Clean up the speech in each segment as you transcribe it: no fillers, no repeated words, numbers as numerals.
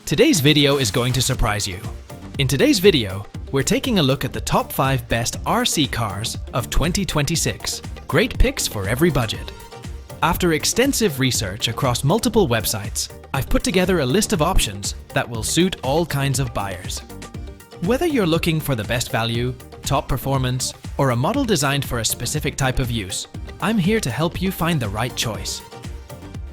Today's video is going to surprise you. In today's video, we're taking a look at the top 5 best RC cars of 2026. Great picks for every budget. After extensive research across multiple websites, I've put together a list of options that will suit all kinds of buyers. Whether you're looking for the best value, top performance, or a model designed for a specific type of use, I'm here to help you find the right choice.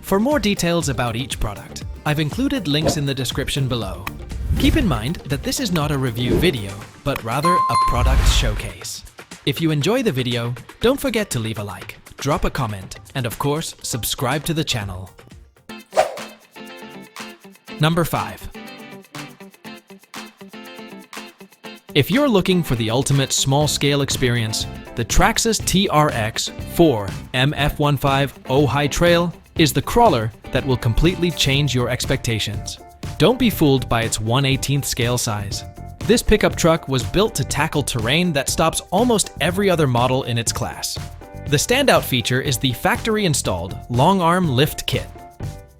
For more details about each product, I've included links in the description below. Keep in mind that this is not a review video, but rather a product showcase. If you enjoy the video, don't forget to leave a like, drop a comment, and of course, subscribe to the channel. Number 5. If you're looking for the ultimate small-scale experience, the Traxxas TRX 4 MF15 High Trail is the crawler that will completely change your expectations. Don't be fooled by its 1/18th scale size. This pickup truck was built to tackle terrain that stops almost every other model in its class. The standout feature is the factory-installed long arm lift kit.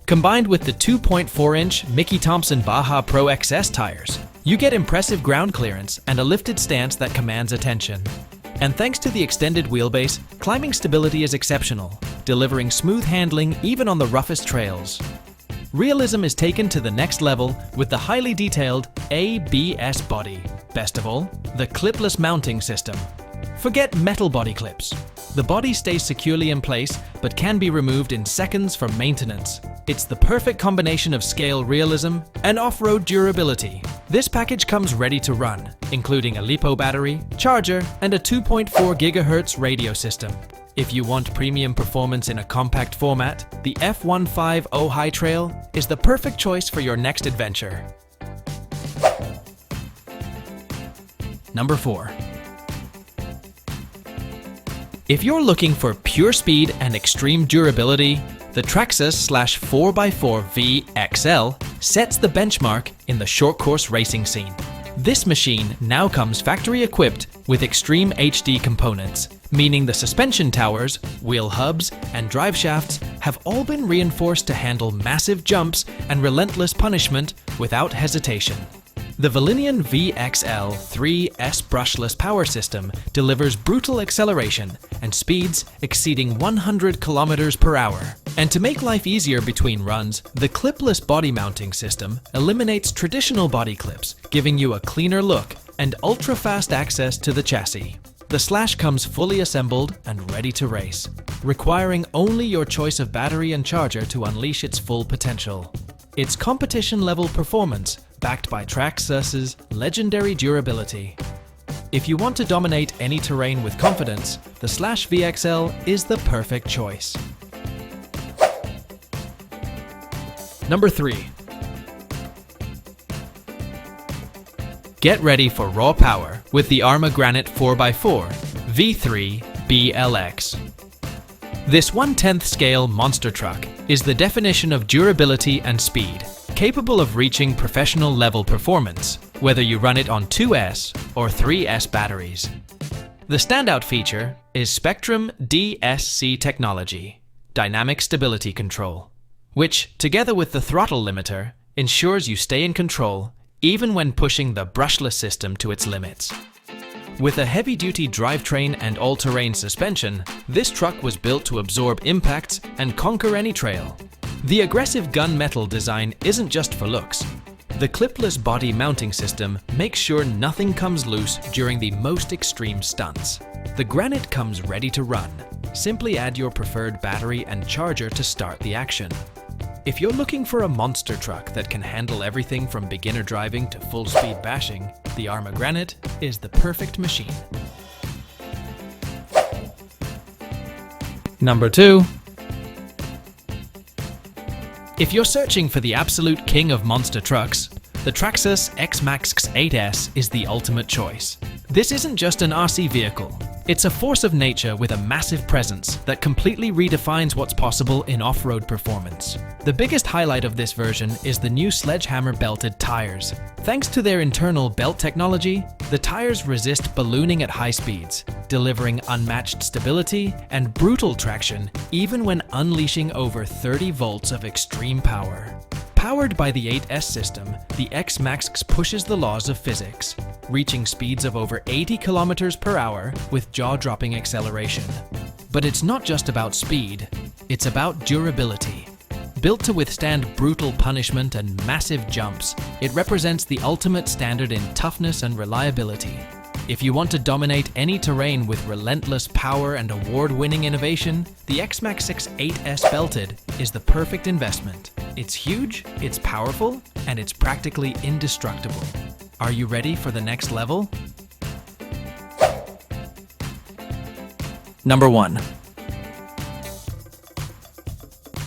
Combined with the 2.4-inch Mickey Thompson Baja Pro XS tires, you get impressive ground clearance and a lifted stance that commands attention. And thanks to the extended wheelbase, climbing stability is exceptional, delivering smooth handling even on the roughest trails. Realism is taken to the next level with the highly detailed ABS body. Best of all, the clipless mounting system. Forget metal body clips. The body stays securely in place but can be removed in seconds for maintenance. It's the perfect combination of scale realism and off-road durability. This package comes ready to run, including a LiPo battery, charger, and a 2.4 GHz radio system. If you want premium performance in a compact format, the F15 High Trail is the perfect choice for your next adventure. Number 4. If you're looking for pure speed and extreme durability, the Traxxas 4x4 VXL sets the benchmark in the short course racing scene. This machine now comes factory equipped with extreme HD components, meaning the suspension towers, wheel hubs, and drive shafts have all been reinforced to handle massive jumps and relentless punishment without hesitation. The Valinian VXL 3S brushless power system delivers brutal acceleration and speeds exceeding 100 km/h. And to make life easier between runs, the clipless body mounting system eliminates traditional body clips, giving you a cleaner look and ultra-fast access to the chassis. The Slash comes fully assembled and ready to race, requiring only your choice of battery and charger to unleash its full potential. It's competition-level performance backed by Traxxas' legendary durability. If you want to dominate any terrain with confidence, the Slash VXL is the perfect choice. Number 3. Get ready for raw power with the Arrma Granite 4x4 V3 BLX. This 1/10th scale monster truck is the definition of durability and speed, capable of reaching professional level performance, whether you run it on 2S or 3S batteries. The standout feature is Spectrum DSC technology, dynamic stability control, which, together with the throttle limiter, ensures you stay in control even when pushing the brushless system to its limits. With a heavy-duty drivetrain and all-terrain suspension, this truck was built to absorb impacts and conquer any trail. The aggressive gunmetal design isn't just for looks. The clipless body mounting system makes sure nothing comes loose during the most extreme stunts. The Granite comes ready to run. Simply add your preferred battery and charger to start the action. If you're looking for a monster truck that can handle everything from beginner driving to full-speed bashing, the Arrma Granite is the perfect machine. Number 2. If you're searching for the absolute king of monster trucks, the Traxxas X-Maxx 8S is the ultimate choice. This isn't just an RC vehicle. It's a force of nature with a massive presence that completely redefines what's possible in off-road performance. The biggest highlight of this version is the new sledgehammer belted tires. Thanks to their internal belt technology, the tires resist ballooning at high speeds, delivering unmatched stability and brutal traction even when unleashing over 30 volts of extreme power. Powered by the 8S system, the X-Maxx pushes the laws of physics, reaching speeds of over 80 kilometers per hour with jaw-dropping acceleration. But it's not just about speed, it's about durability. Built to withstand brutal punishment and massive jumps, it represents the ultimate standard in toughness and reliability. If you want to dominate any terrain with relentless power and award-winning innovation, the X-Maxx 8S Belted is the perfect investment. It's huge, it's powerful, and it's practically indestructible. Are you ready for the next level? Number 1.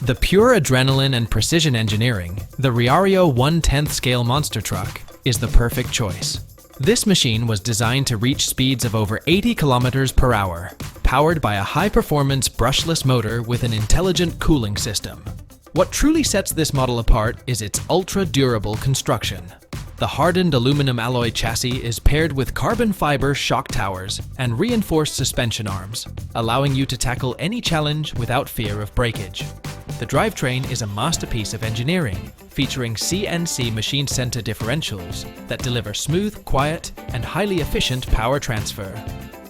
The pure adrenaline and precision engineering, the Rlaarlo 1/10 scale monster truck is the perfect choice. This machine was designed to reach speeds of over 80 kilometers per hour, powered by a high-performance brushless motor with an intelligent cooling system. What truly sets this model apart is its ultra-durable construction. The hardened aluminum alloy chassis is paired with carbon fiber shock towers and reinforced suspension arms, allowing you to tackle any challenge without fear of breakage. The drivetrain is a masterpiece of engineering, featuring CNC machine center differentials that deliver smooth, quiet, and highly efficient power transfer.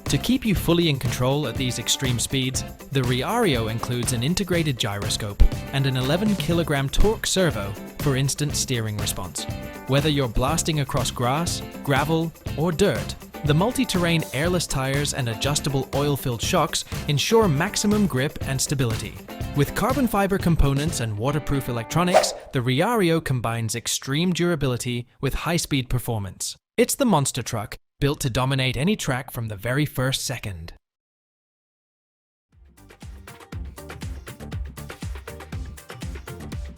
To keep you fully in control at these extreme speeds, the Rlaarlo includes an integrated gyroscope and an 11-kilogram torque servo for instant steering response. Whether you're blasting across grass, gravel, or dirt, the multi-terrain airless tires and adjustable oil-filled shocks ensure maximum grip and stability. With carbon fiber components and waterproof electronics, the Rlaarlo combines extreme durability with high-speed performance. It's the monster truck, built to dominate any track from the very first second.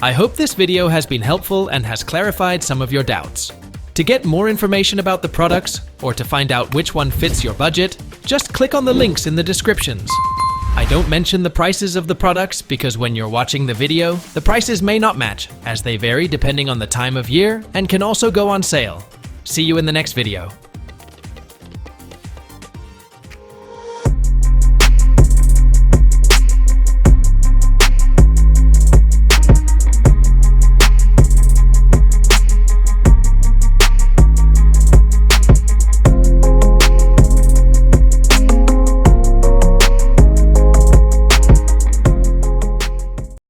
I hope this video has been helpful and has clarified some of your doubts. To get more information about the products, or to find out which one fits your budget, just click on the links in the descriptions. I don't mention the prices of the products because when you're watching the video, the prices may not match, as they vary depending on the time of year and can also go on sale. See you in the next video.